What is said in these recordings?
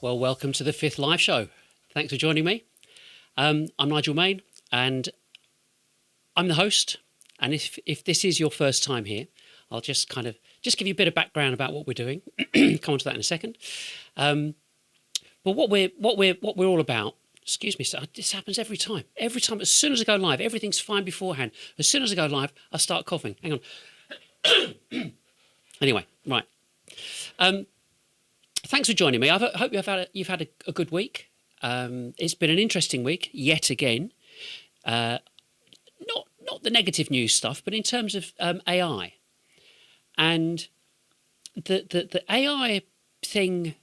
Well, welcome to the fifth live show. Thanks for joining me. I'm Nigel Main, and I'm the host. And if this is your first time here, I'll just give you a bit of background about what we're doing. Come on to that in a second. But what we're all about. Excuse me, sir. This happens every time. Every time, as soon as I go live, everything's fine beforehand. As soon as I go live, I start coughing. Hang on. Anyway, right. Thanks for joining me. I hope you've had a good week. It's been an interesting week yet again. Not the negative news stuff, but in terms of AI, and the AI thing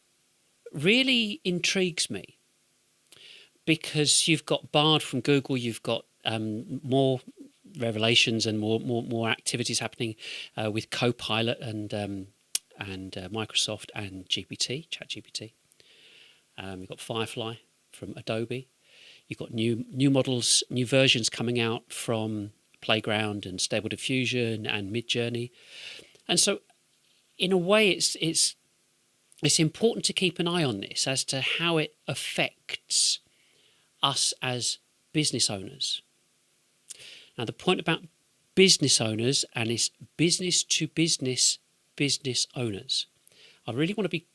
really intrigues me because you've got Bard from Google, you've got more revelations and more activities happening with Copilot and Microsoft and ChatGPT. You've got Firefly from Adobe. You've got new models, new versions coming out from Playground and Stable Diffusion and Midjourney. And so, in a way, it's important to keep an eye on this as to how it affects us as business owners. Now, the point about business owners, and it's business to business owners. I really want to be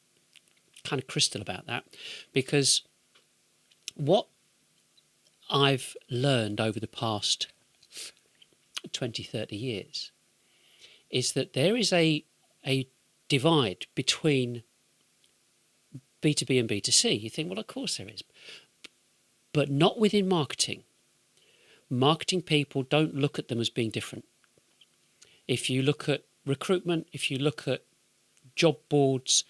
kind of crystal about that, because what I've learned over the past 20, 30 years is that there is a divide between B2B and B2C. You think, well, of course there is, but not within marketing. Marketing people don't look at them as being different. If you look at recruitment, if you look at job boards,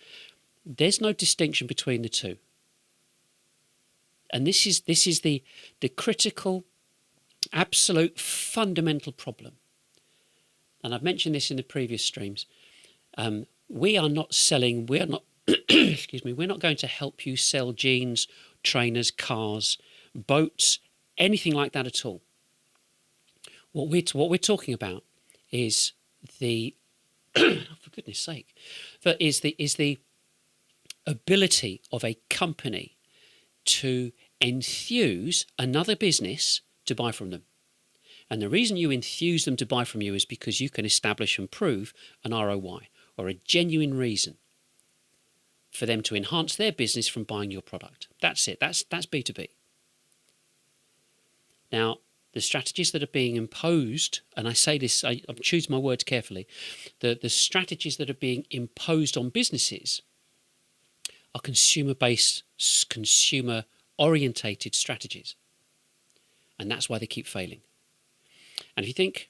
there's no distinction between the two. And this is the critical, absolute, fundamental problem. And I've mentioned this in the previous streams. We are not excuse me, we're not going to help you sell jeans, trainers, cars, boats, anything like that at all. What we're talking about is the for goodness sake, is the ability of a company to enthuse another business to buy from them. And the reason you enthuse them to buy from you is because you can establish and prove an ROI, or a genuine reason for them to enhance their business from buying your product. That's it. That's B2B. Now, the strategies that are being imposed, and I say this, I choose my words carefully, the strategies that are being imposed on businesses are consumer-based, consumer-orientated strategies. And that's why they keep failing. And if you think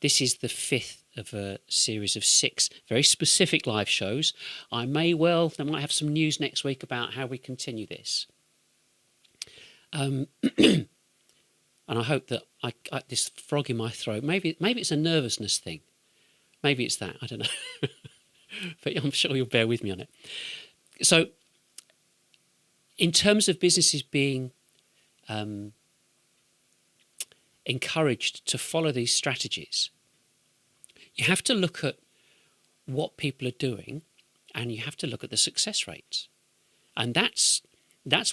this is the fifth of a series of 6 very specific live shows, I might have some news next week about how we continue this. And I hope that I this frog in my throat, maybe it's a nervousness thing. Maybe it's that, I don't know. But I'm sure you'll bear with me on it. So, in terms of businesses being encouraged to follow these strategies, you have to look at what people are doing, and you have to look at the success rates. And that's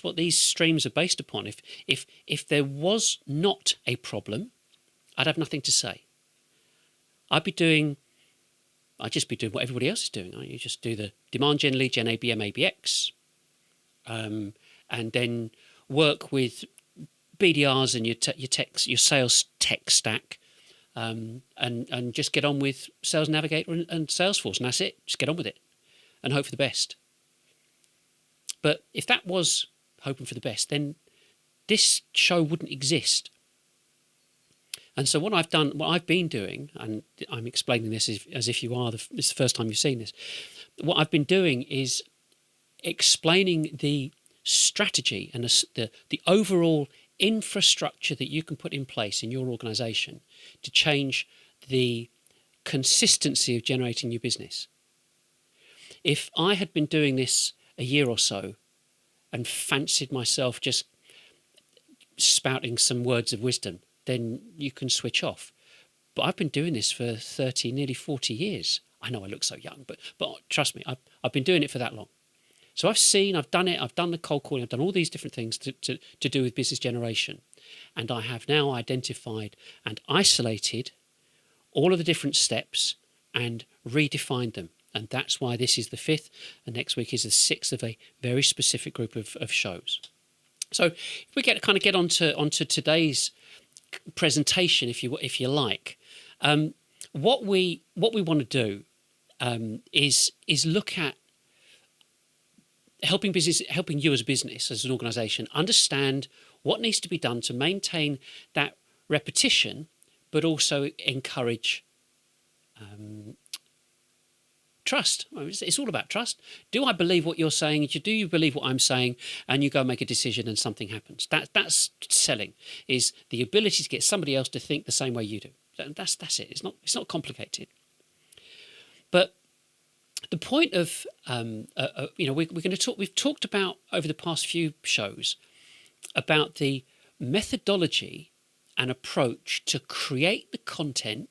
what these streams are based upon. If there was not a problem, I'd have nothing to say. I'd just be doing what everybody else is doing. You just do the demand gen, lead gen, ABM, ABX, and then work with BDRs and your sales tech stack, and just get on with Sales Navigator and Salesforce, and that's it. Just get on with it and hope for the best. But if that was hoping for the best, then this show wouldn't exist. And so what I've been doing, and I'm explaining this as if this is the first time you've seen this, what I've been doing is explaining the strategy and the overall infrastructure that you can put in place in your organisation to change the consistency of generating new business. If I had been doing this a year or so and fancied myself just spouting some words of wisdom, then you can switch off. But I've been doing this for 30, nearly 40 years. I know I look so young, but trust me, I've been doing it for that long. So I've done it, I've done the cold calling, I've done all these different things to do with business generation. And I have now identified and isolated all of the different steps and redefined them. And that's why this is the 5th, and next week is the 6th of a very specific group of shows. So if we get onto today's presentation, if you like, what we want to do is look at helping you as a business, as an organisation, understand what needs to be done to maintain that repetition, but also encourage trust. It's all about trust. Do I believe what you're saying? Do you believe what I'm saying? And you go make a decision and something happens. That's selling, is the ability to get somebody else to think the same way you do. That's it. It's not complicated. But the point of we're going to talk. We've talked about over the past few shows about the methodology and approach to create the content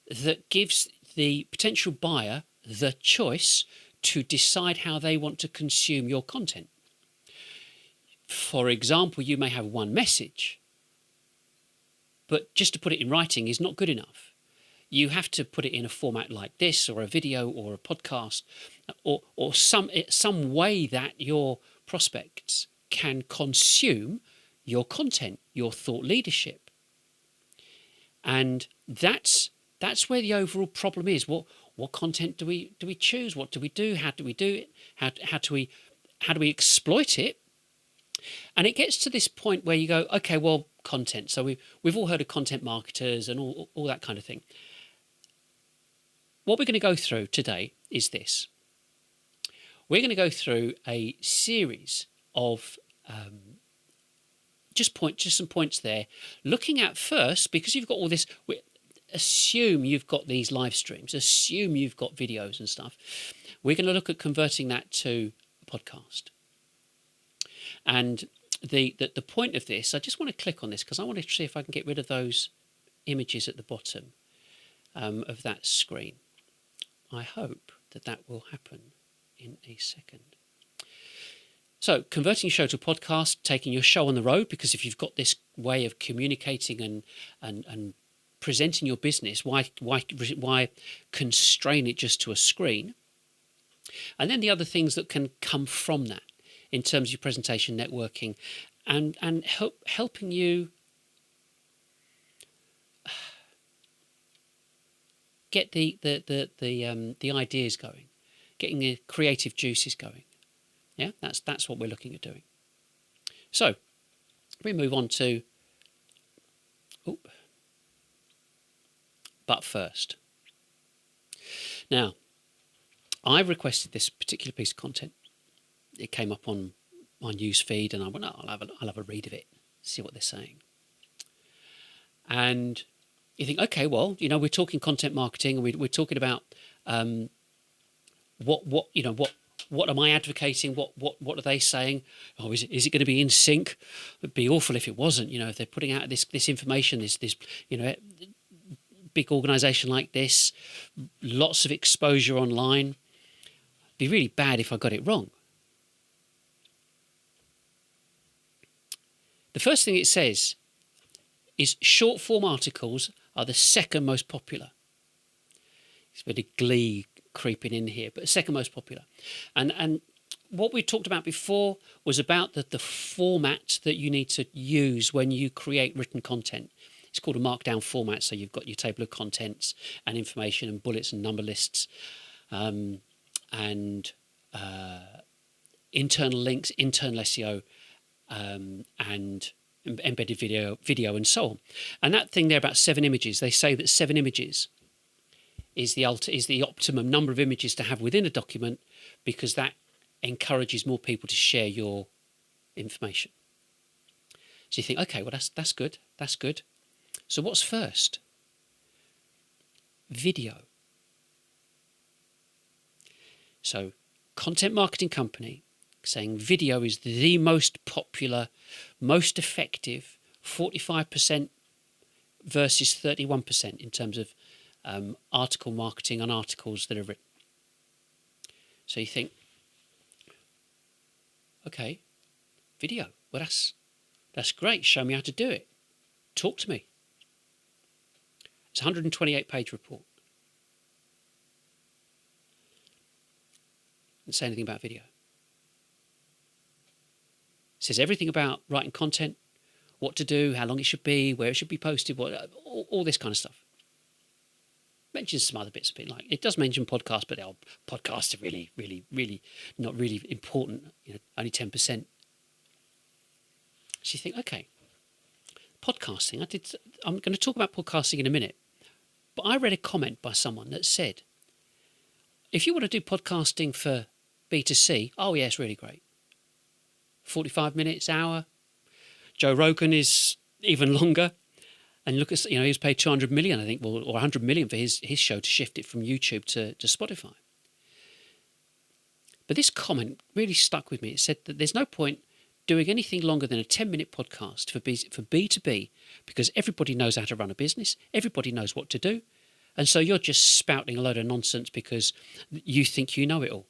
that gives the potential buyer the choice to decide how they want to consume your content. For example, you may have one message, but just to put it in writing is not good enough. You have to put it in a format like this, or a video, or a podcast, or some way that your prospects can consume your content, your thought leadership. And that's where the overall problem is. What content do we choose? What do we do? How do we do it? How do we exploit it? And it gets to this point where you go, okay, well, content. So we've all heard of content marketers and all that kind of thing. What we're going to go through today is this. We're going to go through a series of just some points there, looking at first, because you've got all this. Assume you've got these live streams. Assume you've got videos and stuff. We're going to look at converting that to a podcast. And the point of this, I just want to click on this because I want to see if I can get rid of those images at the bottom of that screen. I hope that will happen in a second. So, converting your show to a podcast, taking your show on the road, because if you've got this way of communicating and presenting your business, why constrain it just to a screen? And then the other things that can come from that in terms of your presentation, networking, and helping you get the ideas going, getting the creative juices going. Yeah, that's what we're looking at doing. So we move on to. But first, now, I requested this particular piece of content. It came up on my news feed, and I went, I'll have a read of it, see what they're saying. And you think, okay, well, we're talking content marketing, and we're talking about what am I advocating? What are they saying? Oh, is it going to be in sync? It'd be awful if it wasn't. If they're putting out this information, this big organisation like this, lots of exposure online. It'd be really bad if I got it wrong. The first thing it says is short form articles are the second most popular. It's a bit of glee creeping in here, but the second most popular. And what we talked about before was about the format that you need to use when you create written content. It's called a markdown format, so you've got your table of contents and information and bullets and number lists, and internal links, internal SEO, and embedded video and so on. And that thing there about 7 images, they say that 7 images is the optimum number of images to have within a document, because that encourages more people to share your information. So you think, okay, well that's good. So what's first? Video. So content marketing company saying video is the most popular, most effective, 45% versus 31% in terms of article marketing on articles that are written. So you think, okay, video. Well, that's great. Show me how to do it. Talk to me. It's a 128-page report. Doesn't say anything about video. It says everything about writing content, what to do, how long it should be, where it should be posted, all this kind of stuff. Mentions some other bits, like it does mention podcasts, but podcasts are really, really, really not really important. Only 10%. So you think, okay, podcasting. I'm going to talk about podcasting in a minute, but I read a comment by someone that said, if you want to do podcasting for B2C, oh yeah, it's really great. 45 minutes, hour. Joe Rogan is even longer. And look at, he was paid 200 million, I think, or 100 million for his show to shift it from YouTube to Spotify. But this comment really stuck with me. It said that there's no point doing anything longer than a 10-minute podcast for B2B because everybody knows how to run a business. Everybody knows what to do. And so you're just spouting a load of nonsense because you think you know it all.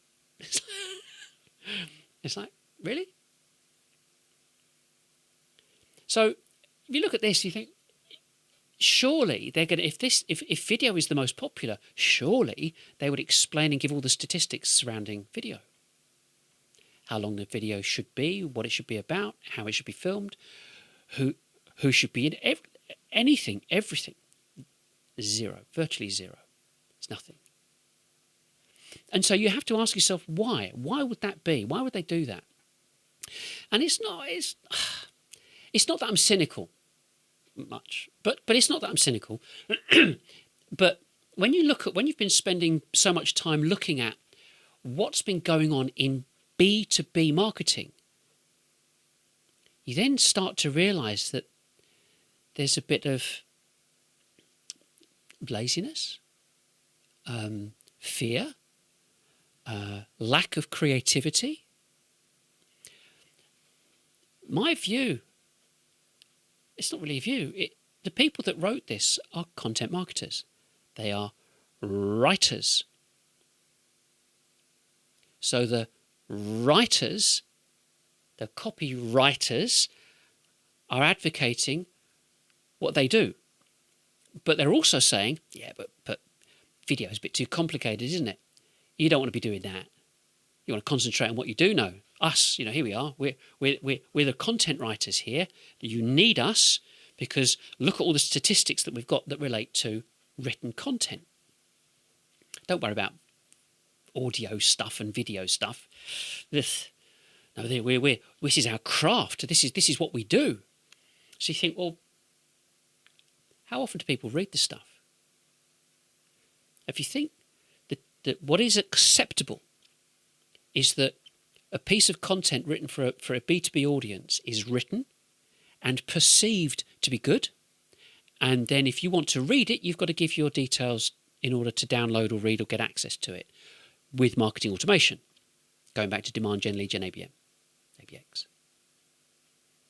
It's like, really? So if you look at this, you think, surely they're going to, if video is the most popular, surely they would explain and give all the statistics surrounding video. How long the video should be, what it should be about, how it should be filmed, who should be in anything, everything. Zero, virtually zero. It's nothing. And so you have to ask yourself, why? Why would that be? Why would they do that? And it's not that I'm cynical much, but it's not that I'm cynical. But when you've been spending so much time looking at what's been going on in B2B marketing, you then start to realize that there's a bit of laziness, fear, lack of creativity. My view, it's not really a view. The people that wrote this are content marketers. They are writers. So the writers, the copywriters, are advocating what they do. But they're also saying, yeah, but video is a bit too complicated, isn't it? You don't want to be doing that. You want to concentrate on what you do know. Us, here we are. We're the content writers here. You need us because look at all the statistics that we've got that relate to written content. Don't worry about audio stuff and video stuff. This is our craft. This is what we do. So you think, well, how often do people read this stuff? If you think that what is acceptable is that a piece of content written for a B2B audience is written and perceived to be good, and then if you want to read it, you've got to give your details in order to download or read or get access to it with marketing automation, going back to demand gen, lead gen, ABX.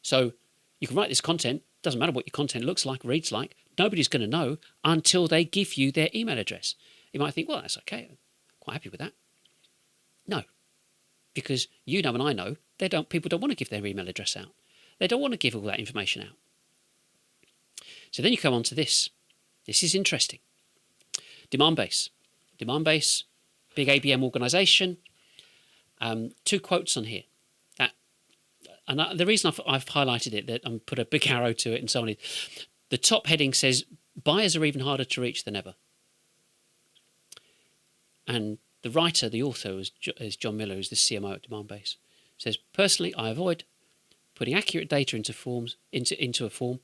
So you can write this content, doesn't matter what your content looks like, reads like, nobody's going to know until they give you their email address. You might think, well, that's okay, I'm quite happy with that. No, because you know and I know people don't want to give their email address out. They don't want to give all that information out. So then you come on to this. This is interesting. Demand base. Demand base, big ABM organisation. 2 quotes on here. The reason I've highlighted it, that I'm put a big arrow to it and so on, is the top heading says, buyers are even harder to reach than ever. And the writer, the author, is John Miller, who's the CMO at Demand Base. Says, personally, I avoid putting accurate data into a form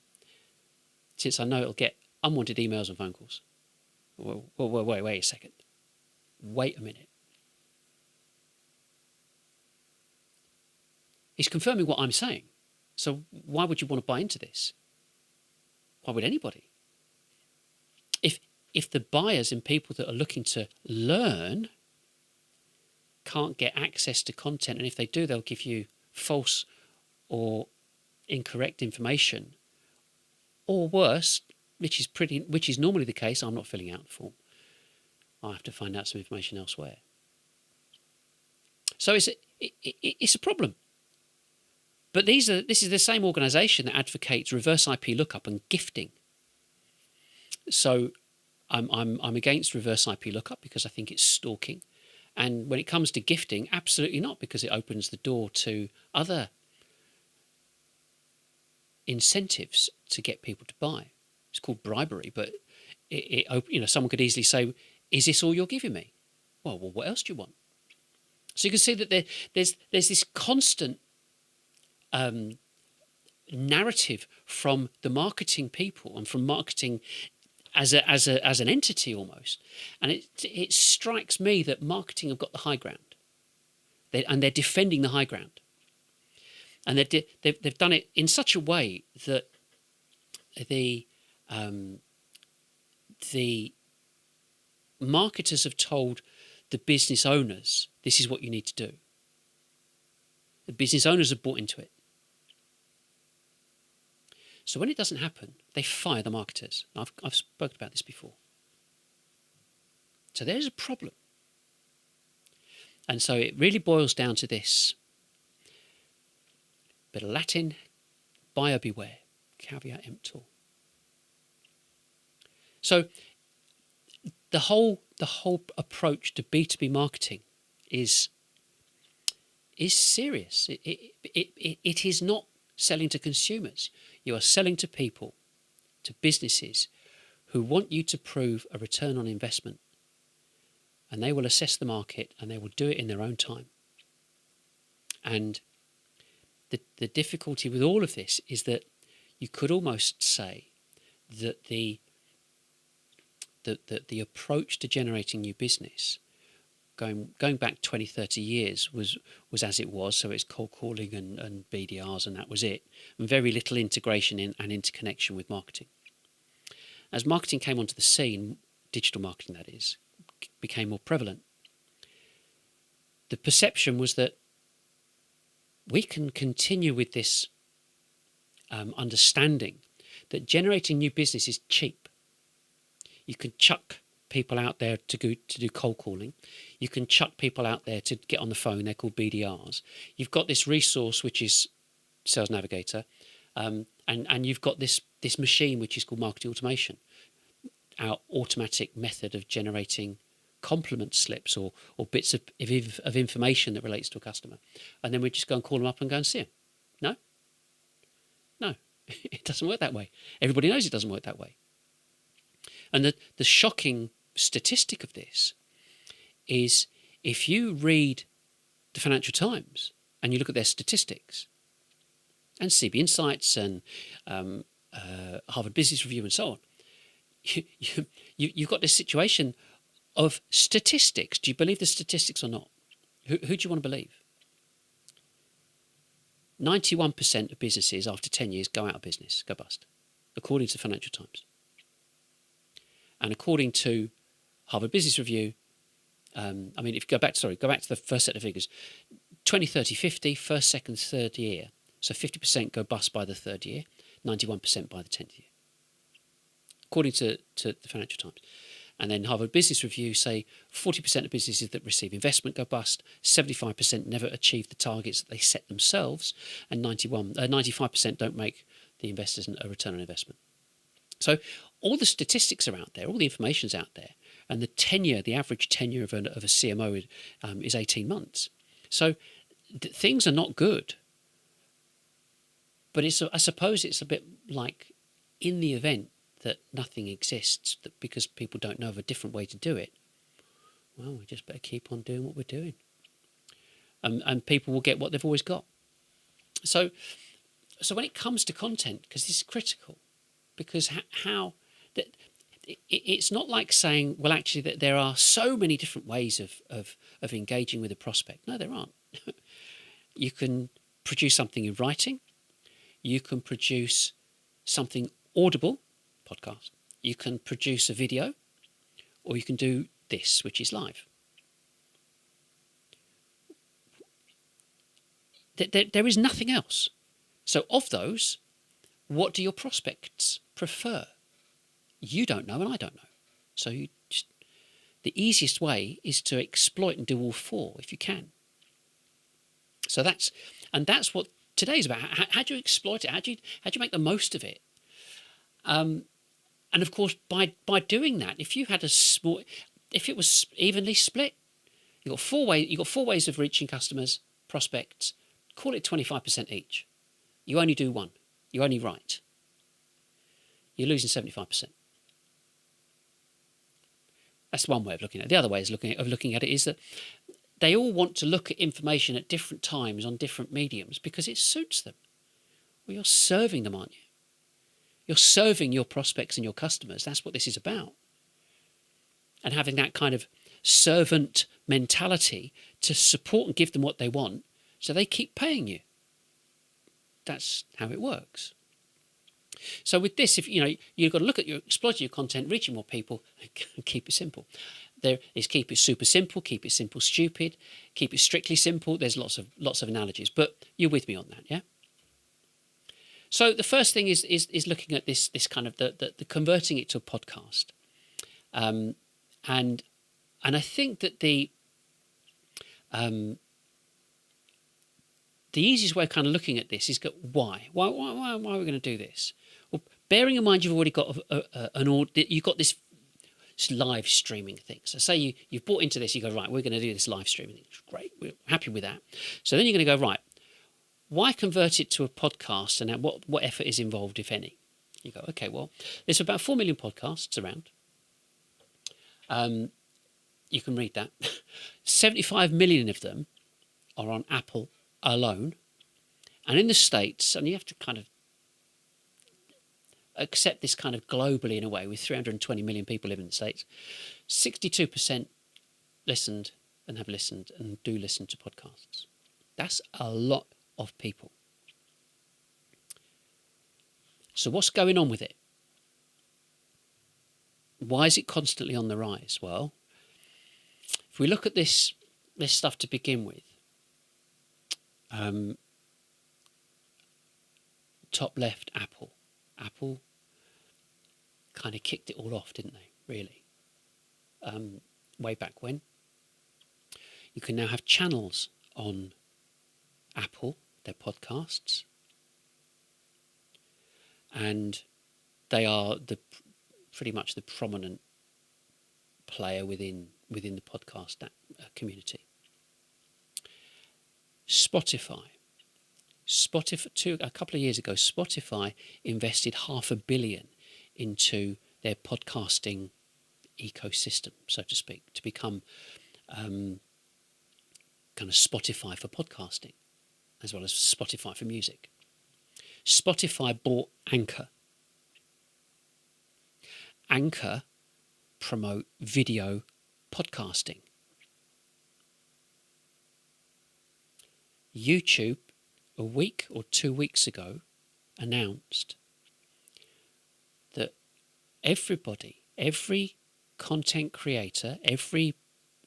since I know it'll get unwanted emails and phone calls. Wait a second. Wait a minute. He's confirming what I'm saying. So why would you want to buy into this? Why would anybody? If the buyers and people that are looking to learn can't get access to content, and if they do, they'll give you false or incorrect information, or worse, which is normally the case, I'm not filling out the form. I have to find out some information elsewhere. So it's a problem. But this is the same organisation that advocates reverse IP lookup and gifting. So I'm against reverse IP lookup because I think it's stalking. And when it comes to gifting, absolutely not, because it opens the door to other incentives to get people to buy. It's called bribery, but someone could easily say, "Is this all you're giving me?" Well, what else do you want? So you can see that there's this constant narrative from the marketing people and from marketing as an entity almost, and it strikes me that marketing have got the high ground, and they're defending the high ground, and they've done it in such a way that the marketers have told the business owners, this is what you need to do. The business owners have bought into it. So when it doesn't happen, they fire the marketers. I've spoken about this before. So there's a problem. And so it really boils down to this. Bit of Latin, buyer beware, caveat emptor. So the whole approach to B2B marketing is serious. It is not selling to consumers. You are selling to people, to businesses who want you to prove a return on investment, and they will assess the market and they will do it in their own time. And the difficulty with all of this is that you could almost say that the approach to generating new business going back 20, 30 years was as it was. So it's cold calling and BDRs, and that was it. And very little integration and interconnection with marketing. As marketing came onto the scene, digital marketing that is, became more prevalent, the perception was that we can continue with this understanding that generating new business is cheap. You can chuck people out there to do cold calling. You can chuck people out there to get on the phone. They're called BDRs. You've got this resource which is Sales Navigator, and you've got this machine which is called marketing automation, our automatic method of generating compliment slips or bits of information that relates to a customer, and then we just go and call them up and go and see them. No, it doesn't work that way. Everybody knows it doesn't work that way. And the shocking statistic of this is, if you read the Financial Times and you look at their statistics, and CB Insights and Harvard Business Review and so on, you've got this situation of statistics. Do you believe the statistics or not? Who do you want to believe? 91% of businesses after 10 years go out of business, go bust, according to the Financial Times. And according to Harvard Business Review, if you go back to the first set of figures, 20, 30, 50, first, second, third year. So 50% go bust by the third year, 91% by the 10th year, according to the Financial Times. And then Harvard Business Review say 40% of businesses that receive investment go bust, 75% never achieve the targets that they set themselves, and 95% don't make the investors a return on investment. So all the statistics are out there, all the information's out there, and the average tenure of a CMO is 18 months. So things are not good. But I suppose it's a bit like, in the event that nothing exists, that because people don't know of a different way to do it, well, we just better keep on doing what we're doing. And people will get what they've always got. So when it comes to content, because this is critical, because it's not like saying, well, actually, that there are so many different ways of engaging with a prospect. No, there aren't. You can produce something in writing. You can produce something audible, podcast. You can produce a video, or you can do this, which is live. There is nothing else. So of those, what do your prospects prefer? You don't know, and I don't know. So the easiest way is to exploit and do all four if you can. So that's what today's about how do you exploit it? How do you make the most of it? And of course, by doing that, if it was evenly split, you got four ways of reaching customers, prospects. Call it 25% each. You only do one. You only write. You're losing 75%. That's one way of looking at it. The other way of looking at it is that they all want to look at information at different times on different mediums because it suits them. Well, you're serving them, aren't you? You're serving your prospects and your customers. That's what this is about. And having that kind of servant mentality to support and give them what they want so they keep paying you. That's how it works. So with this, if you've got to look at exploiting your content, reaching more people, and keep it simple. There is keep it super simple, keep it simple stupid, keep it strictly simple. There's lots of analogies, but you're with me on that, yeah? So the first thing is looking at this kind of the converting it to a podcast, and I think that the easiest way of kind of looking at this is why are we going to do this? Well, bearing in mind you've already got you've got this live streaming thing. So say you've bought into this, you go, right, we're going to do this live streaming thing. Great, we're happy with that. So then you're going to go, right, why convert it to a podcast, and what effort is involved, if any? You go, okay, well, there's about 4 million podcasts around. You can read that. 75 million of them are on Apple alone. And in the States, and you have to kind of accept this kind of globally in a way, with 320 million people living in the States, 62% listened and have listened and do listen to podcasts. That's a lot of people. So what's going on with it? Why is it constantly on the rise? Well, if we look at this stuff to begin with, top left, Apple kind of kicked it all off, didn't they, really? Way back when. You can now have channels on Apple, their podcasts, and they are pretty much the prominent player within the podcast community. Spotify, a couple of years ago, Spotify invested $500 million into their podcasting ecosystem, so to speak, to become kind of Spotify for podcasting, as well as Spotify for music. Spotify bought Anchor. Anchor promote video podcasting. YouTube, a week or 2 weeks ago, announced that every content creator, every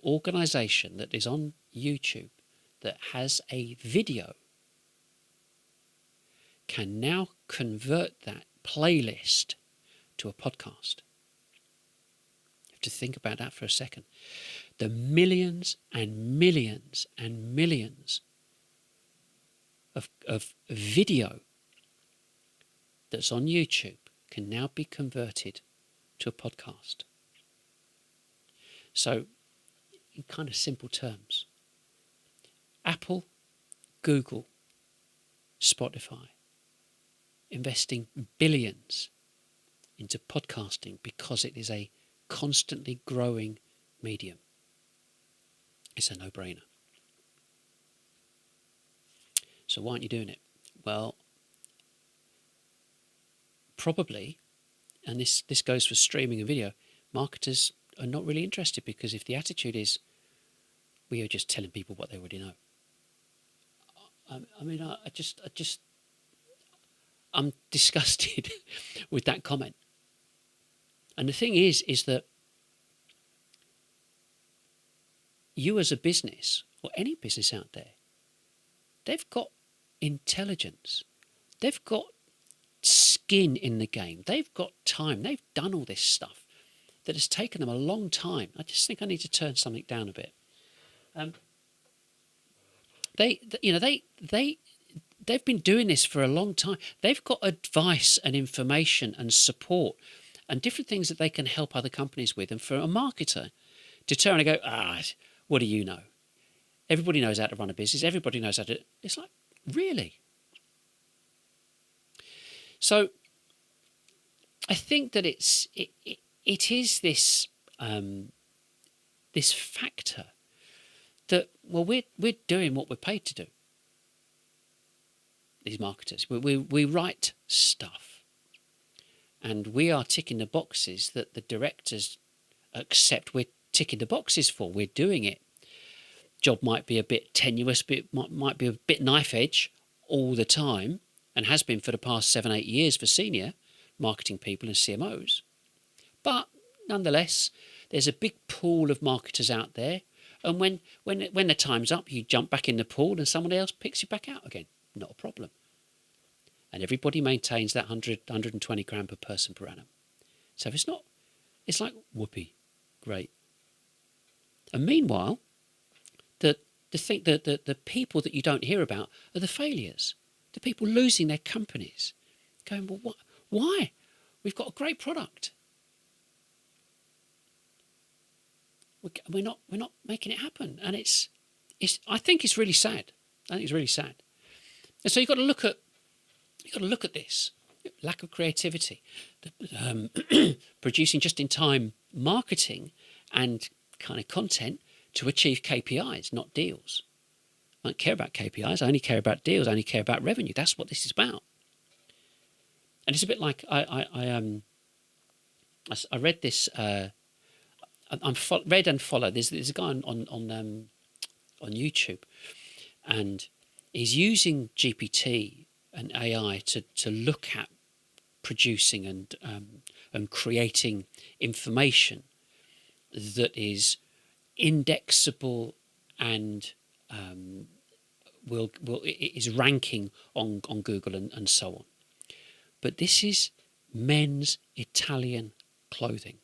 organisation that is on YouTube that has a video can now convert that playlist to a podcast. You have to think about that for a second. The millions and millions and millions of video that's on YouTube can now be converted to a podcast. So, in kind of simple terms, Apple, Google, Spotify, investing billions into podcasting because it is a constantly growing medium. It's a no-brainer. So why aren't you doing it? Well, probably, and this goes for streaming and video, marketers are not really interested, because if the attitude is, we are just telling people what they already know. I'm disgusted with that comment. And the thing is that you as a business, or any business out there, they've got intelligence. They've got skin in the game. They've got time. They've done all this stuff that has taken them a long time. I just think I need to turn something down a bit. they've been doing this for a long time. They've got advice and information and support and different things that they can help other companies with. And for a marketer to turn and go, what do you know? Everybody knows how to run a business. Everybody knows how to... It's like, really? So I think that it is this this factor that, well, we're doing what we're paid to do. These marketers, we write stuff, and we are ticking the boxes that the directors accept we're ticking the boxes for. We're doing it. Job might be a bit tenuous, might be a bit knife edge all the time, and has been for the past 7-8 years for senior marketing people and CMOs. But nonetheless, there's a big pool of marketers out there, and when the time's up, you jump back in the pool and someone else picks you back out again. Not a problem. And everybody maintains that 120 grand per person per annum. So it's like, whoopee, great. And meanwhile, the people that you don't hear about are the failures, the people losing their companies, going, well, why? We've got a great product. We're not making it happen, and it's. I think it's really sad. I think it's really sad. And so you've got to look at this lack of creativity, producing just-in-time marketing and kind of content to achieve KPIs, not deals. I don't care about KPIs. I only care about deals. I only care about revenue. That's what this is about. And it's a bit like I read this. Read and follow. There's a guy on YouTube, and he's using GPT and AI to look at producing and creating information that is indexable and is ranking on Google and so on. But this is men's Italian clothing.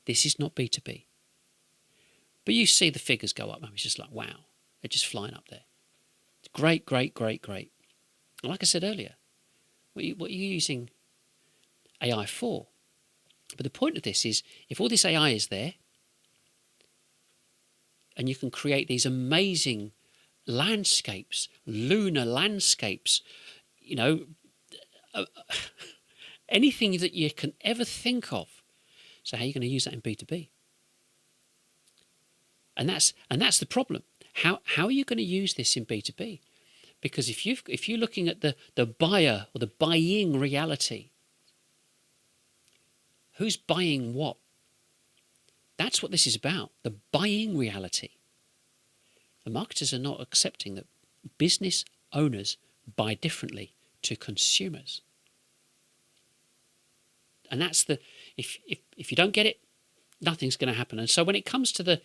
This is not B2B. But you see the figures go up, and it's just like, wow, they're just flying up there. It's great, great, great, great. And like I said earlier, what are you using AI for? But the point of this is, if all this AI is there, and you can create these amazing landscapes, lunar landscapes, anything that you can ever think of. So how are you going to use that in B2B? And that's the problem. How are you going to use this in B2B? Because if you're looking at the buyer or the buying reality, who's buying what? That's what this is about, the buying reality. The marketers are not accepting that business owners buy differently to consumers. And that's if you don't get it, nothing's going to happen. And so when it comes to the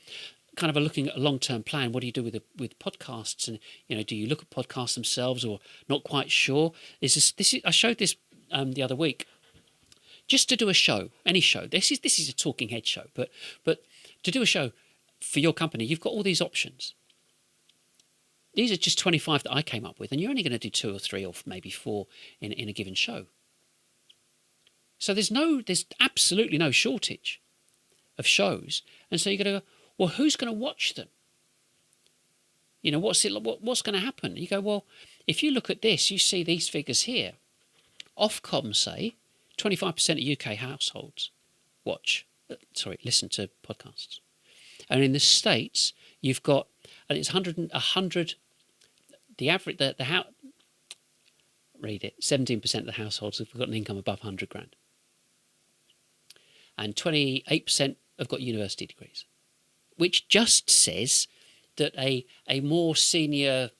kind of looking at a long-term plan, what do you do with podcasts? And do you look at podcasts themselves, or not quite sure? I showed this the other week. Just to do a show, any show. This is a talking head show, but to do a show for your company, you've got all these options. These are just 25 that I came up with, and you're only going to do 2 or 3 or maybe 4 in a given show. So there's absolutely no shortage of shows, and so you're going to go, well, who's going to watch them? What's going to happen? You go, well, if you look at this, you see these figures here. Ofcom say 25% of UK households listen to podcasts, and in the States you've got, and it's 100. The average, read it. 17% of the households have got an income above 100 grand, and 28% have got university degrees, which just says that a more senior,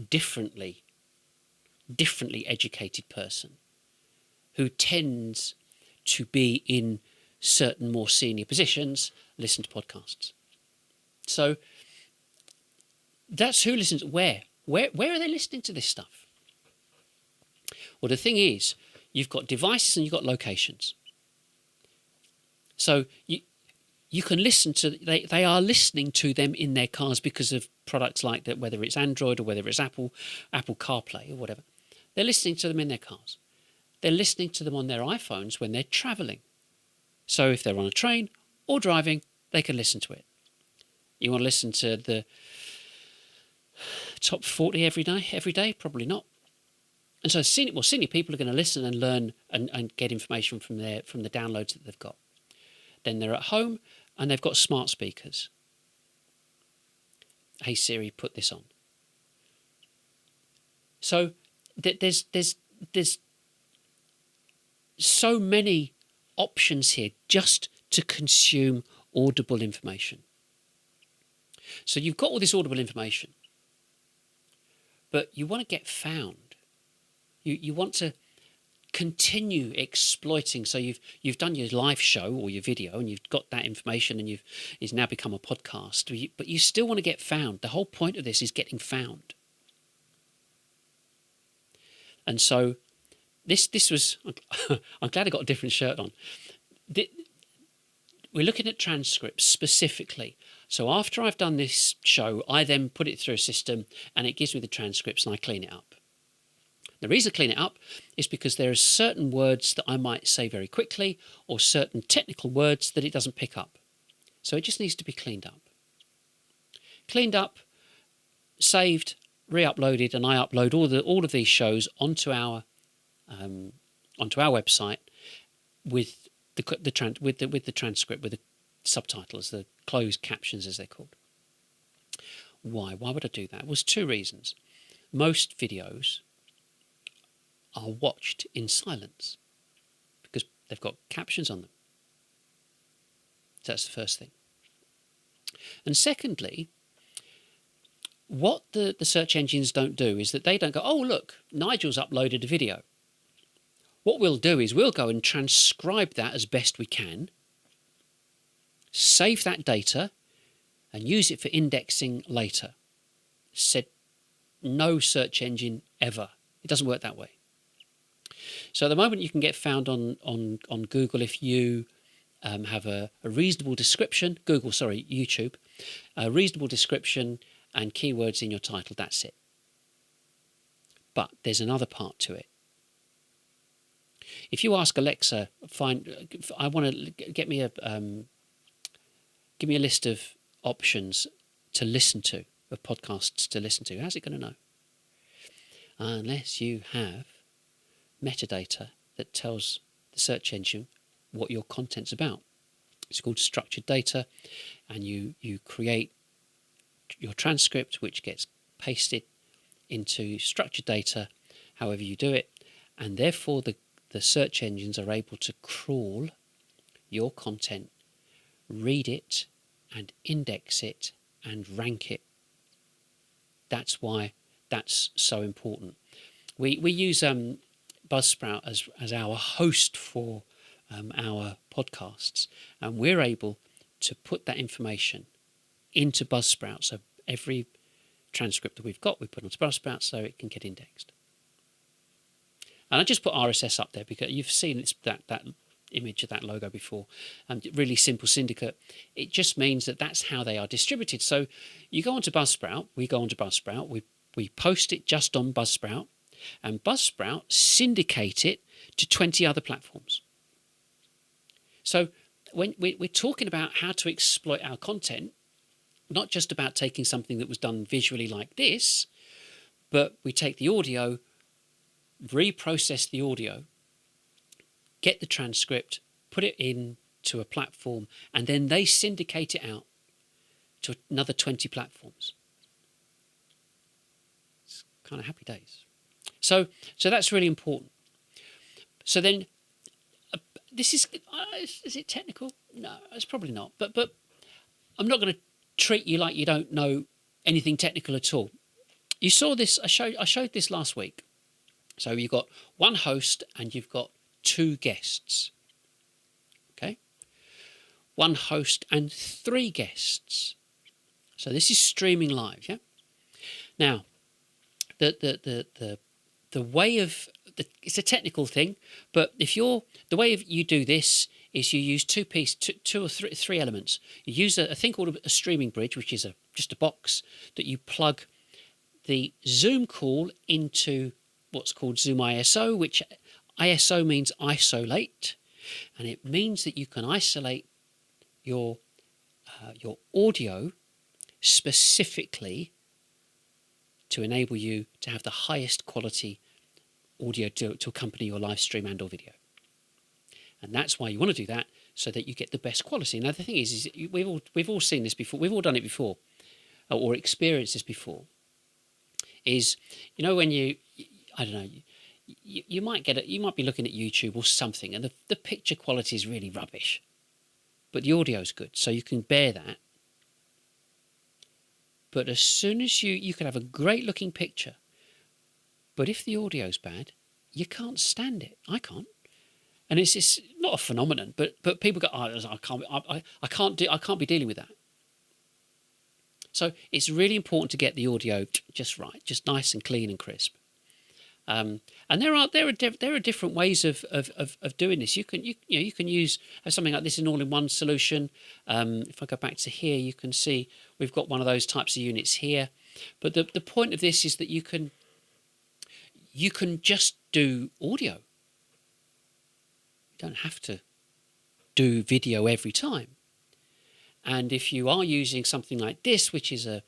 differently educated person who tends to be in certain more senior positions listen to podcasts. So that's who listens. Where are they listening to this stuff? Well, the thing is, you've got devices and you've got locations. So you can listen to, they are listening to them in their cars because of products like that, whether it's Android or whether it's Apple CarPlay or whatever. They're listening to them in their cars. They're listening to them on their iPhones when they're travelling. So if they're on a train or driving, they can listen to it. You want to listen to the top 40 every day? Probably not. And so senior people are going to listen and learn and get information from the downloads that they've got. Then they're at home and they've got smart speakers. Hey Siri, put this on. So there's so many options here just to consume audible information. So you've got all this audible information, but you want to get found. You want to continue exploiting. So you've done your live show or your video, and you've got that information, and it's now become a podcast. But you still want to get found. The whole point of this is getting found. And so this was. I'm glad I got a different shirt on. We're looking at transcripts specifically. So after I've done this show, I then put it through a system, and it gives me the transcripts, and I clean it up. The reason I clean it up is because there are certain words that I might say very quickly, or certain technical words that it doesn't pick up. So it just needs to be cleaned up. Cleaned up, saved, re-uploaded, and I upload all of these shows onto our website with the transcript, with the subtitles, the closed captions as they're called. Why? Why would I do that? Well, there's two reasons. Most videos are watched in silence because they've got captions on them. So that's the first thing. And secondly, what the search engines don't do is that they don't go, oh, look, Nigel's uploaded a video. What we'll do is we'll go and transcribe that as best we can, save that data, and use it for indexing later. Said no search engine ever. It doesn't work that way. So at the moment you can get found on Google if you have a reasonable description, YouTube, a reasonable description and keywords in your title, that's it. But there's another part to it. If you ask Alexa, give me a list of options to listen to, of podcasts to listen to, how's it going to know? Unless you have metadata that tells the search engine what your content's about. It's called structured data, and you create your transcript, which gets pasted into structured data, however you do it, and therefore the search engines are able to crawl your content, read it, and index it, and rank it. That's why that's so important. We use Buzzsprout as our host for our podcasts, and we're able to put that information into Buzzsprout. So every transcript that we've got, we put onto Buzzsprout so it can get indexed. And I just put RSS up there because you've seen that image of that logo before. Really simple syndicate. It just means that that's how they are distributed. So you go onto Buzzsprout, we go onto Buzzsprout, we post it just on Buzzsprout, and Buzzsprout syndicate it to 20 other platforms. So when we're talking about how to exploit our content, not just about taking something that was done visually like this, but we take the audio, reprocess the audio, get the transcript, put it into a platform, and then they syndicate it out to another 20 platforms. It's kind of happy days. So that's really important. So then, this is it technical? No, it's probably not. But I'm not going to treat you like you don't know anything technical at all. You saw this. I showed this last week. So you've got one host and you've got two guests. Okay, one host and three guests. So this is streaming live. Yeah. Now, the way of it's a technical thing, but if the way you do this is you use two or three elements. You use a thing called a streaming bridge, which is just a box that you plug the Zoom call into what's called Zoom ISO, which ISO means isolate, and it means that you can isolate your audio specifically to enable you to have the highest quality audio to accompany your live stream and or video. And that's why you want to do that, so that you get the best quality. Now the thing is we've all seen this before, we've all done it before, or experienced this before, is, when I don't know, you might be looking at YouTube or something, and the picture quality is really rubbish, but the audio is good, so you can bear that. But as soon as you can have a great looking picture, but if the audio's bad, you can't stand it. I can't. And it's not a phenomenon, but people go, I can't be dealing with that. So it's really important to get the audio just right, just nice and clean and crisp. And there are different ways of doing this. You can use something like this, an all-in-one solution. If I go back to here, you can see we've got one of those types of units here. But the point of this is that you can just do audio. You don't have to do video every time. And if you are using something like this, which is a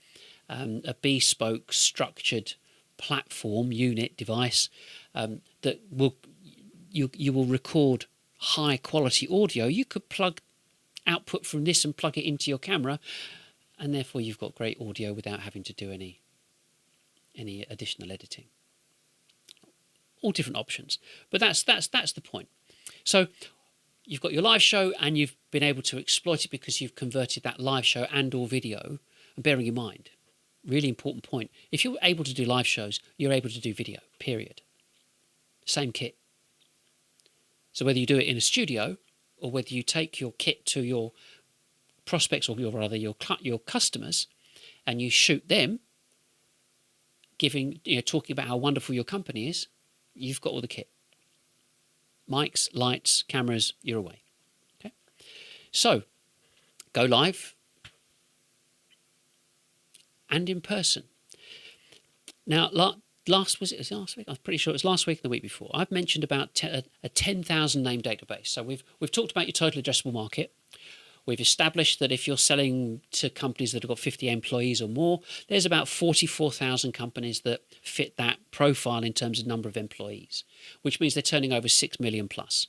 bespoke structured platform unit device that you will record high quality audio, you could plug output from this and plug it into your camera, and therefore you've got great audio without having to do any additional editing. All different options, but that's the point. So you've got your live show, and you've been able to exploit it because you've converted that live show and or video. And bearing in mind, really important point, if you're able to do live shows, you're able to do video, period. Same kit. So whether you do it in a studio or whether you take your kit to your prospects, or rather your customers, and you shoot them, talking about how wonderful your company is, you've got all the kit. Mics, lights, cameras, you're away. Okay. So go live and in person. Now, last week? I'm pretty sure it was last week and the week before. I've mentioned about a 10,000 name database. So we've talked about your total addressable market. We've established that if you're selling to companies that have got 50 employees or more, there's about 44,000 companies that fit that profile in terms of number of employees, which means they're turning over 6 million plus.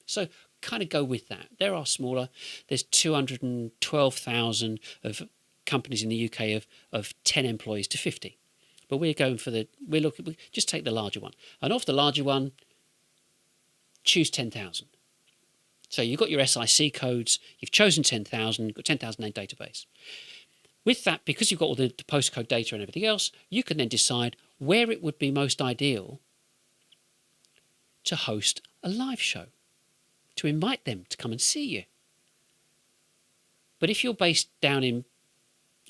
So kind of go with that. There are smaller. There's 212,000 of companies in the UK of 10 employees to 50. But we just take the larger one. And of the larger one, choose 10,000. So you've got your SIC codes, you've chosen 10,000, you've got 10,000 name database. With that, because you've got all the postcode data and everything else, you can then decide where it would be most ideal to host a live show, to invite them to come and see you. But if you're based down in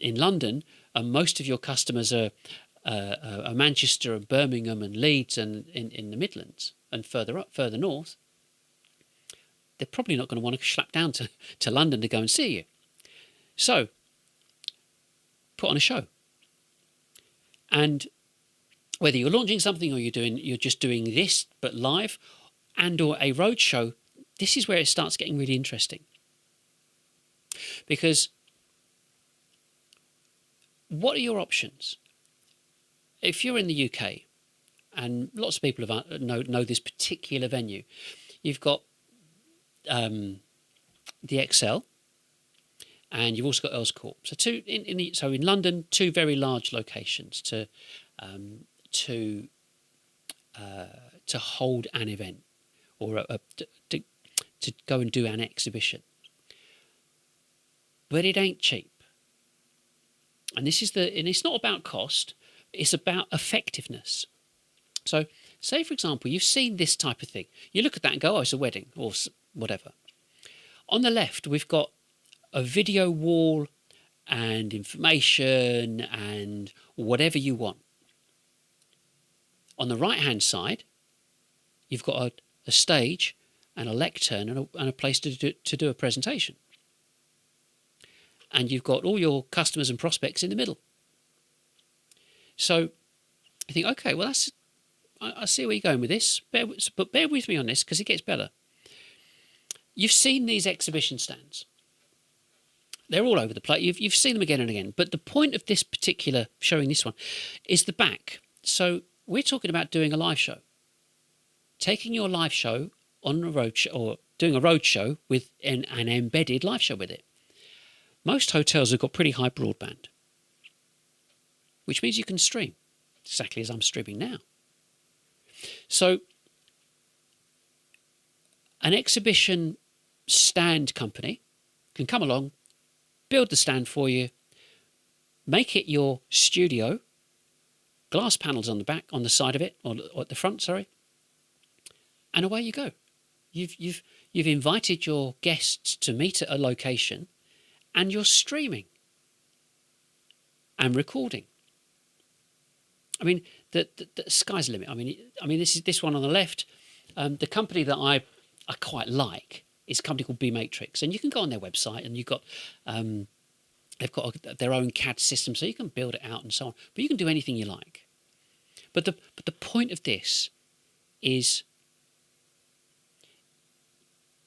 London, and most of your customers are Manchester and Birmingham and Leeds and in the Midlands and further north, they're probably not going to want to schlep down to London to go and see you. So, put on a show. And whether you're launching something or you're just doing this but live, and or a road show, this is where it starts getting really interesting. Because what are your options? If you're in the UK, and lots of people know this particular venue, you've got the Excel, and you've also got Earls Court. So in London, two very large locations to hold an event or to go and do an exhibition. But it ain't cheap. And it's not about cost, it's about effectiveness. So say, for example, you've seen this type of thing. You look at that and go, oh, it's a wedding or whatever. On the left, we've got a video wall and information and whatever you want. On the right-hand side, you've got a stage and a lectern and a place to do a presentation. And you've got all your customers and prospects in the middle. So you think, okay, well, I see where you're going with this, but bear with me on this because it gets better. You've seen these exhibition stands. They're all over the place. You've seen them again and again. But the point of this particular, showing this one, is the back. So we're talking about doing a live show. Taking your live show on a road show, or doing a road show with an embedded live show with it. Most hotels have got pretty high broadband, which means you can stream, exactly as I'm streaming now. So an exhibition stand company can come along, build the stand for you, make it your studio, glass panels on the back, on the side of it, or at the front, sorry, and away you go. You've invited your guests to meet at a location, and you're streaming and recording. I mean, the sky's the limit. I mean, this one on the left. The company that I quite like is a company called B-Matrix, and you can go on their website, and you've got they've got their own CAD system, so you can build it out and so on. But you can do anything you like. But the point of this is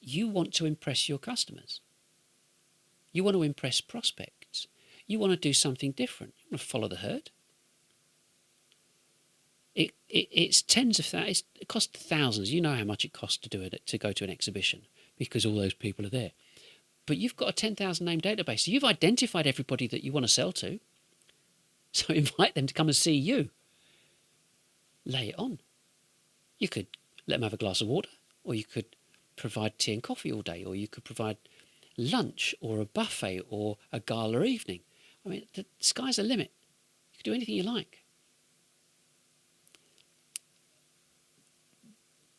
you want to impress your customers. You want to impress prospects. You want to do something different. You want to follow the herd. It's tens of thousands. It costs thousands. You know how much it costs to do it, to go to an exhibition, because all those people are there. But you've got a 10,000 name database. So you've identified everybody that you want to sell to. So invite them to come and see you. Lay it on. You could let them have a glass of water, or you could provide tea and coffee all day, or you could provide lunch or a buffet or a gala evening. I mean, the sky's the limit. You can do anything you like.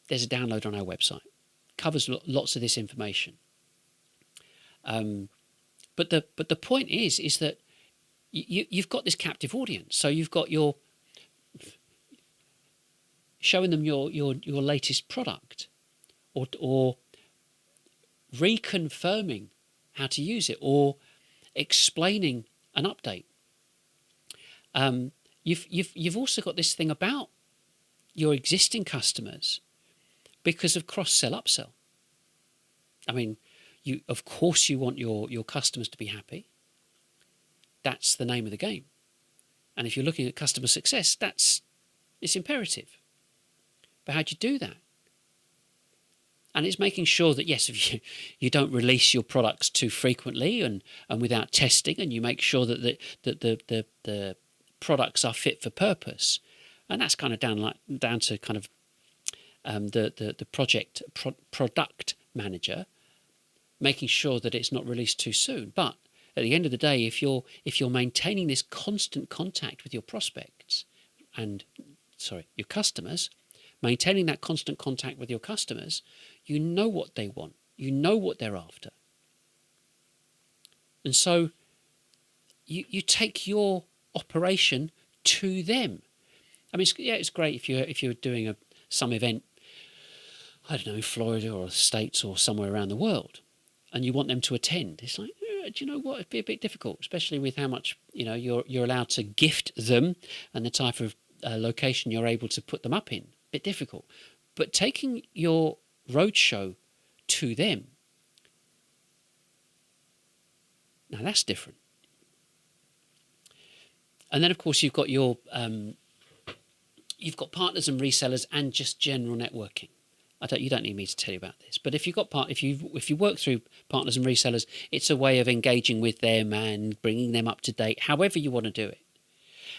There's a download on our website. Covers lots of this information. But the point is that you've got this captive audience. So you've got your showing them your latest product, or reconfirming how to use it, or explaining an update. You've also got this thing about your existing customers because of cross-sell, upsell. I mean, of course you want your customers to be happy. That's the name of the game. And if you're looking at customer success, it's imperative. But how do you do that? And it's making sure that, yes, if you don't release your products too frequently and without testing, and you make sure that the products are fit for purpose. And that's kind of down to kind of the product manager, making sure that it's not released too soon. But at the end of the day, if you're maintaining this constant contact with your prospects your customers, maintaining that constant contact with your customers, you know what they want, you know what they're after. And so you take your operation to them. I mean, it's great if you're doing some event, I don't know, in Florida or the States or somewhere around the world, and you want them to attend. It's like, do you know what? It'd be a bit difficult, especially with how much you're allowed to gift them and the type of location you're able to put them up in. Bit difficult. But taking your roadshow to them, now that's different. And then, of course, you've got your you've got partners and resellers and just general networking. You don't need me to tell you about this, but if you work through partners and resellers, it's a way of engaging with them and bringing them up to date, however you want to do it.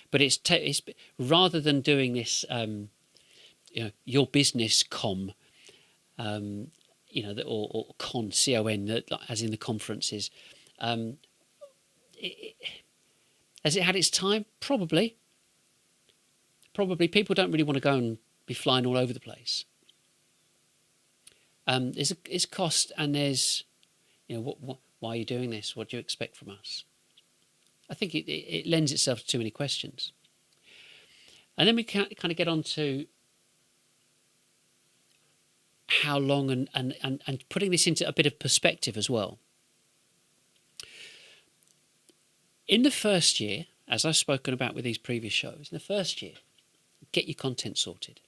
But it's rather than doing this, your business com, or con, CON, as in the conferences. Has it had its time? Probably. People don't really want to go and be flying all over the place. There's cost, and there's, why are you doing this? What do you expect from us? I think it lends itself to too many questions. And then we kind of get on to how long, and putting this into a bit of perspective as well. In the first year, as I've spoken about with these previous shows, in the first year, get your content sorted.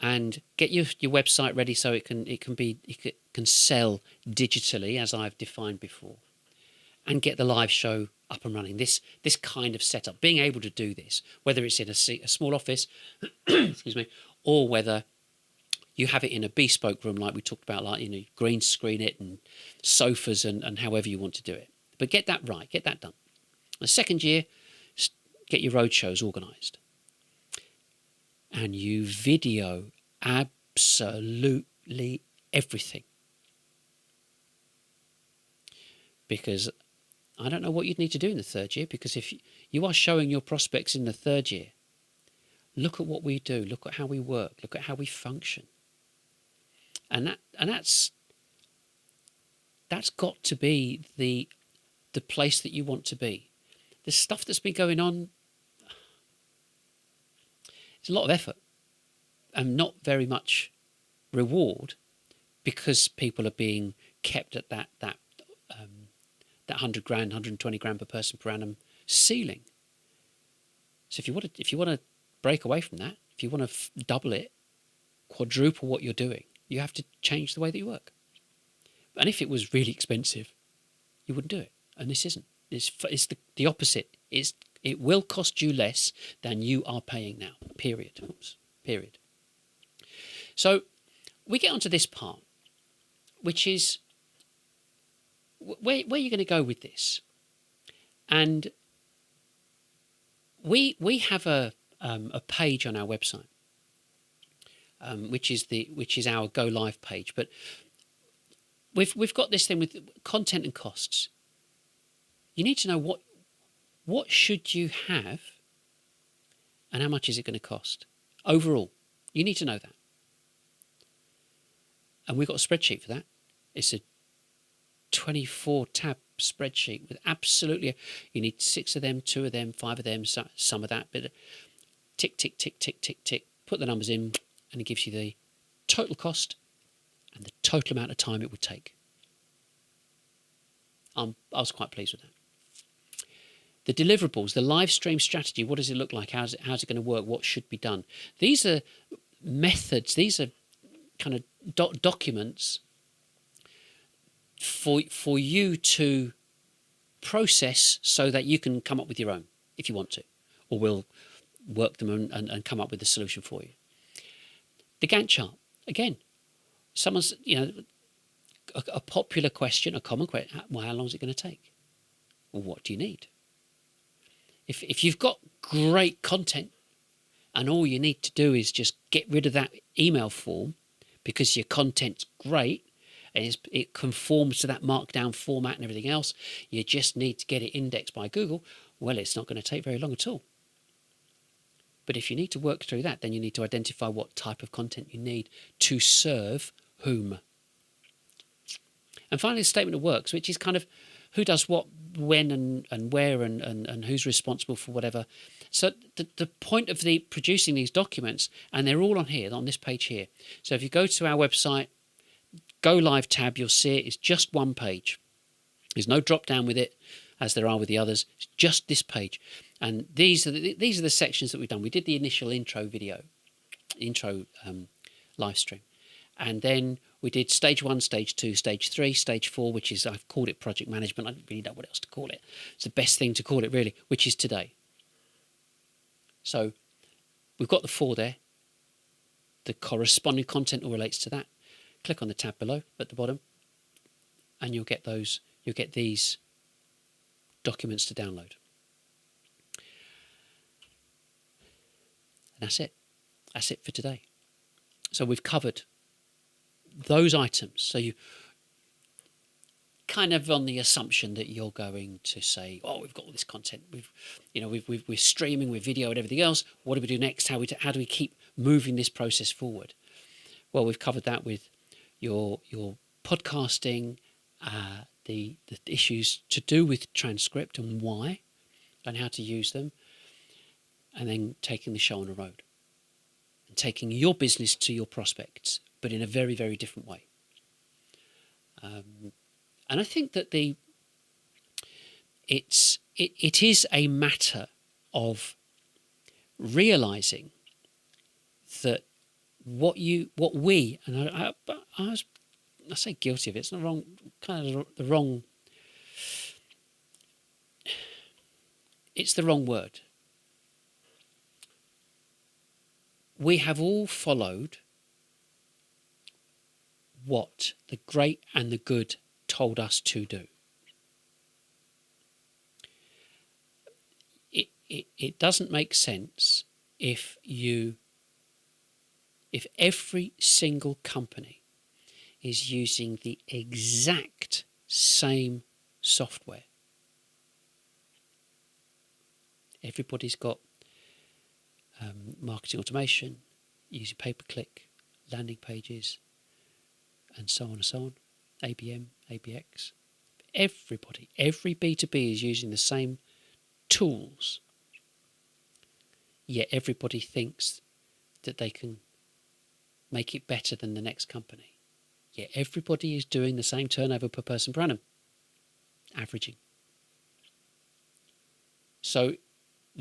And get your website ready so it can sell digitally, as I've defined before, and get the live show up and running. This kind of setup, being able to do this, whether it's in a small office, excuse me, or whether you have it in a bespoke room like we talked about, like green screen it and sofas and however you want to do it. But get that right, get that done. The second year, get your road shows organised. And you video absolutely everything. Because I don't know what you'd need to do in the third year, because if you are showing your prospects in the third year, look at what we do, look at how we work, look at how we function. And that's got to be the place that you want to be. The stuff that's been going on, it's a lot of effort and not very much reward, because people are being kept at that 100 grand, 120 grand per person per annum ceiling. So if you want to break away from that, if you want to double it, quadruple what you're doing, you have to change the way that you work. And if it was really expensive, you wouldn't do it. And this isn't. It's the opposite. It will cost you less than you are paying now. Period. Period. So we get onto this part, which is where you're going to go with this. And we have a page on our website, which is our Go Live page. But we've got this thing with content and costs. You need to know what should you have and how much is it going to cost overall. You need to know that. And we've got a spreadsheet for that. It's a 24 tab spreadsheet with absolutely, you need 6 of them, 2 of them, 5 of them, some of that, but tick, tick, tick, tick, tick, tick, put the numbers in, and it gives you the total cost and the total amount of time it would take. I was quite pleased with that. The deliverables, the live stream strategy, what does it look like? How's it going to work? What should be done? These are methods, these are kind of documents for you to process so that you can come up with your own if you want to, or we'll work them and come up with a solution for you. The Gantt chart, again, someone's, a popular question, a common question, well, how long is it going to take? Well, what do you need? If you've got great content and all you need to do is just get rid of that email form because your content's great and it conforms to that markdown format and everything else, you just need to get it indexed by Google, well, it's not going to take very long at all. But if you need to work through that, then you need to identify what type of content you need to serve whom. And finally, the statement of works, which is kind of who does what, when and where and who's responsible for whatever. So the point of producing these documents, and they're all on here, on this page here. So if you go to our website, Go Live tab, you'll see it is just one page. There's no drop down with it, as there are with the others. It's just this page. And these are the sections that we've done. We did the initial intro live stream. And then we did stage 1, stage 2, stage 3, stage 4, which is, I've called it project management. I don't really know what else to call it. It's the best thing to call it, really, which is today. So we've got the 4 there. The corresponding content all relates to that. Click on the tab below at the bottom, and you'll get these documents to download. And that's it. That's it for today. So we've covered those items. So you kind of on the assumption that you're going to say, oh, we've got all this content. We're streaming, we're video and everything else. What do we do next? How do we keep moving this process forward? Well, we've covered that with your podcasting, the issues to do with transcript and why, and how to use them, and then taking the show on the road. and taking your business to your prospects, but in a very, very different way. And I think that it is a matter of realizing that what we, and I say guilty of it, it's not wrong, kind of the wrong, it's the wrong word. We have all followed what the great and the good told us to do. It doesn't make sense if every single company is using the exact same software. Everybody's got marketing automation, using pay-per-click, landing pages, and so on and so on, ABM, ABX. Everybody, every B2B is using the same tools, yet everybody thinks that they can make it better than the next company. Yet everybody is doing the same turnover per person per annum, averaging. So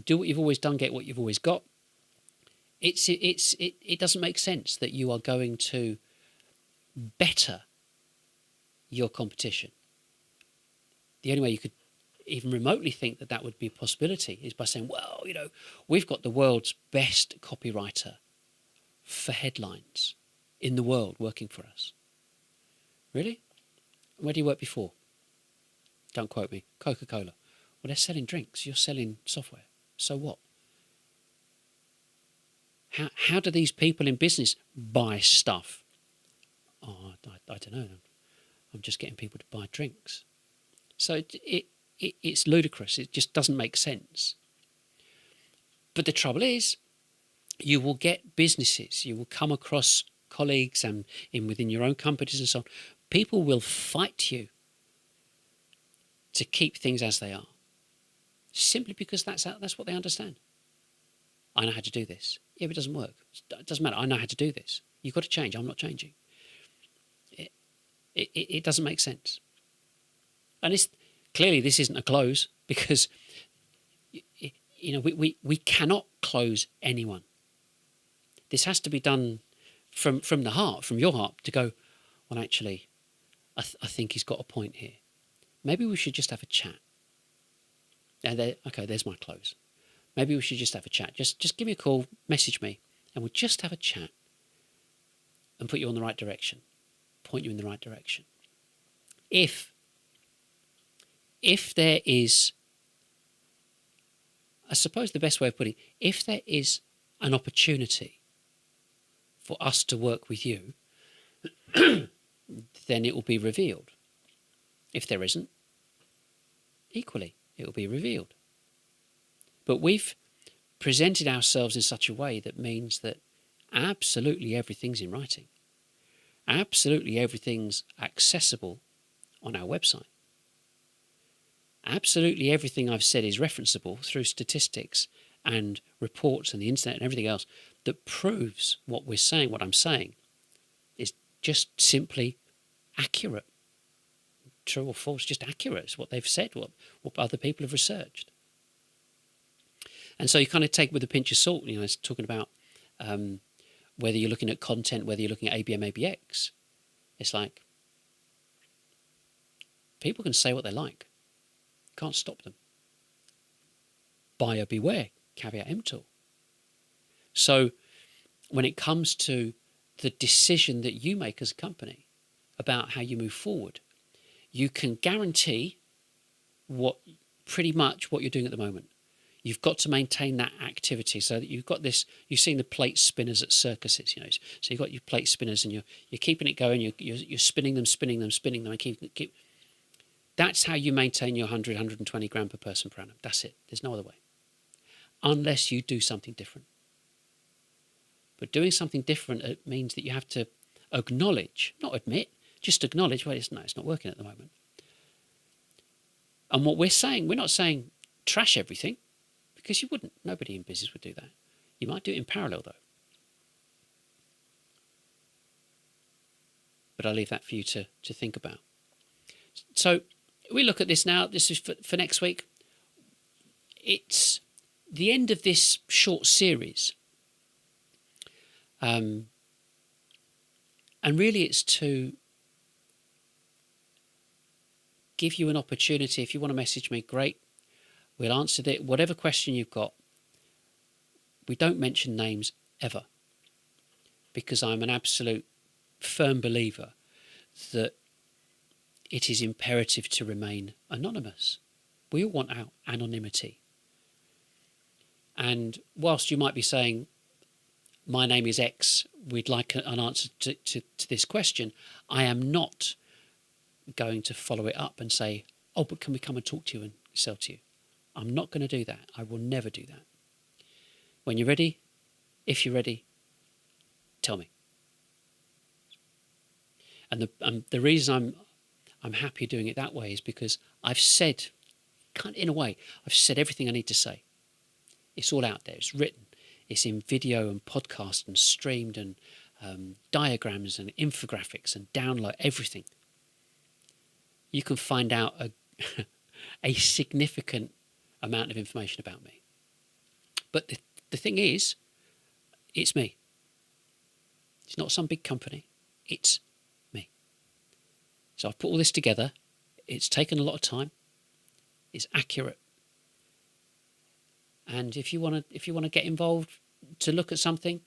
do what you've always done, get what you've always got. It doesn't make sense that you are going to better your competition. The only way you could even remotely think that that would be a possibility is by saying, well, we've got the world's best copywriter for headlines in the world working for us. Really? Where do you work before? Don't quote me. Coca-Cola. Well, they're selling drinks. You're selling software. So what? How do these people in business buy stuff? Oh, I don't know. I'm just getting people to buy drinks. So it's ludicrous. It just doesn't make sense. But the trouble is, you will get businesses, you will come across colleagues and within your own companies and so on. People will fight you to keep things as they are, simply because that's what they understand. I know how to do this. Yeah, but it doesn't work. It doesn't matter. I know how to do this. You've got to change. I'm not changing. It doesn't make sense. And clearly this isn't a close, because we cannot close anyone. This has to be done from the heart, from your heart, to go, well, actually, I think he's got a point here. Maybe we should just have a chat. Okay, there's my close. Maybe we should just have a chat. Just give me a call, message me, and we'll just have a chat and put you on the right direction, point you in the right direction. If there is, I suppose the best way of putting it, if there is an opportunity for us to work with you, then it will be revealed. If there isn't, equally, it will be revealed. But we've presented ourselves in such a way that means that absolutely everything's in writing. Absolutely everything's accessible on our website. Absolutely everything I've said is referenceable through statistics and reports and the internet and everything else that proves what we're saying, what I'm saying, is just simply accurate. True or false, just accurate. It's what they've said, what other people have researched. And so you kind of take with a pinch of salt, it's talking about whether you're looking at content, whether you're looking at ABM, ABX. It's like, people can say what they like. Can't stop them. Buyer beware, caveat emptor. So when it comes to the decision that you make as a company about how you move forward, you can guarantee pretty much what you're doing at the moment. You've got to maintain that activity so that you've got this. You've seen the plate spinners at circuses, So you've got your plate spinners and you're keeping it going. You're spinning them, and keep. That's how you maintain your 100, 120 grand per person per annum. That's it. There's no other way, unless you do something different. But doing something different, it means that you have to acknowledge, not admit, just acknowledge. Well, it's not working at the moment. And what we're saying, we're not saying trash everything. Because you wouldn't. Nobody in business would do that. You might do it in parallel, though. but I'll leave that for you to think about. So we look at this now. This is for next week. It's the end of this short series. And really it's to give you an opportunity. If you want to message me, great. We'll answer whatever question you've got. We don't mention names ever, because I'm an absolute firm believer that it is imperative to remain anonymous. We all want our anonymity. And whilst you might be saying, my name is X, we'd like an answer to this question, I am not going to follow it up and say, oh, but can we come and talk to you and sell to you? I'm not going to do that. I will never do that. When you're ready, if you're ready, tell me. And the reason I'm happy doing it that way is because I've said, in a way, I've said everything I need to say. It's all out there. It's written. It's in video and podcast and streamed and diagrams and infographics and download everything. You can find out a significant amount of information about me. But the thing is, it's me. It's not some big company. It's me. So I've put all this together. It's taken a lot of time. It's accurate. And if you want to get involved to look at something,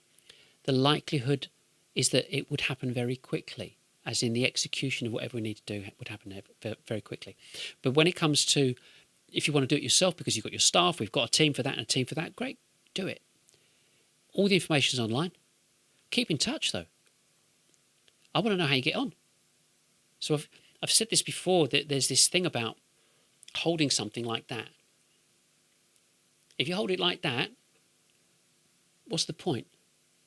the likelihood is that it would happen very quickly, as in the execution of whatever we need to do would happen very quickly. But when it comes to, if you want to do it yourself because you've got your staff, we've got a team for that and a team for that, great, do it. All the information is online. Keep in touch, though. I want to know how you get on. So I've said this before, that there's this thing about holding something like that. If you hold it like that, what's the point?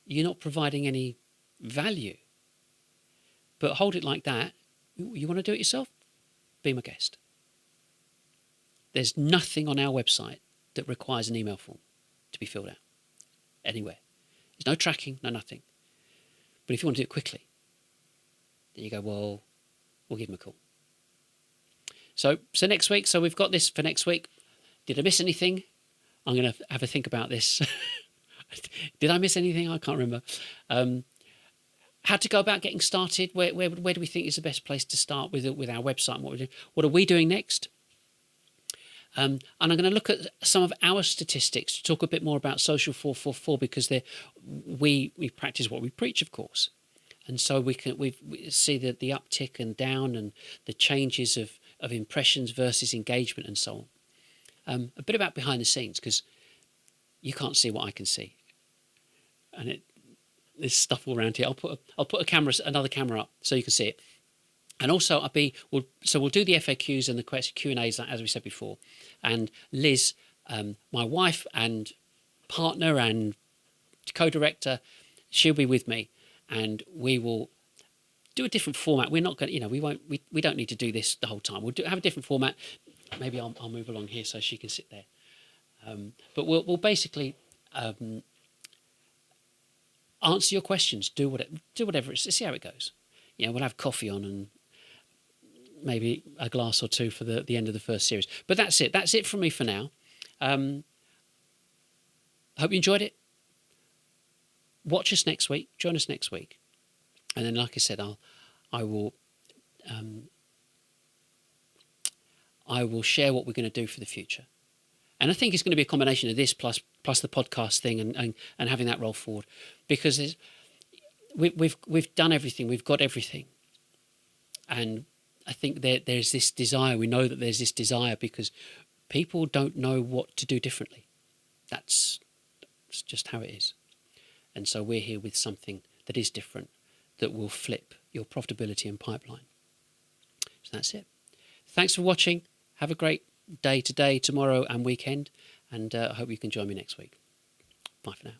You're not providing any value. But hold it like that. You want to do it yourself? Be my guest. There's nothing on our website that requires an email form to be filled out anywhere. There's no tracking, no nothing. But if you want to do it quickly, then you go, well, we'll give them a call. So next week, so we've got this for next week. Did I miss anything? I'm going to have a think about this. Did I miss anything? I can't remember. How to go about getting started? Where do we think is the best place to start with our website and what we're doing? What are we doing next? And I'm going to look at some of our statistics to talk a bit more about Social 444, because we practice what we preach, of course. And so we see the uptick and down and the changes of impressions versus engagement and so on. A bit about behind the scenes, because you can't see what I can see. And there's stuff all around here. I'll put another camera up so you can see it. And also we'll do the FAQs and the Q&As, as we said before. And Liz, my wife and partner and co-director, she'll be with me, and we will do a different format. We're not going, we don't need to do this the whole time. We'll have a different format. Maybe I'll move along here so she can sit there. But we'll basically answer your questions. Do whatever. See how it goes. We'll have coffee on and maybe a glass or two for the end of the first series. But that's it. That's it from me for now. I hope you enjoyed it. Watch us next week. Join us next week. And then, like I said, I will share what we're going to do for the future. And I think it's going to be a combination of this plus the podcast thing and having that roll forward, because we've done everything, we've got everything, and I think there's this desire. We know that there's this desire because people don't know what to do differently. That's just how it is. And so we're here with something that is different, that will flip your profitability and pipeline. So that's it. Thanks for watching. Have a great day today, tomorrow and weekend. And I hope you can join me next week. Bye for now.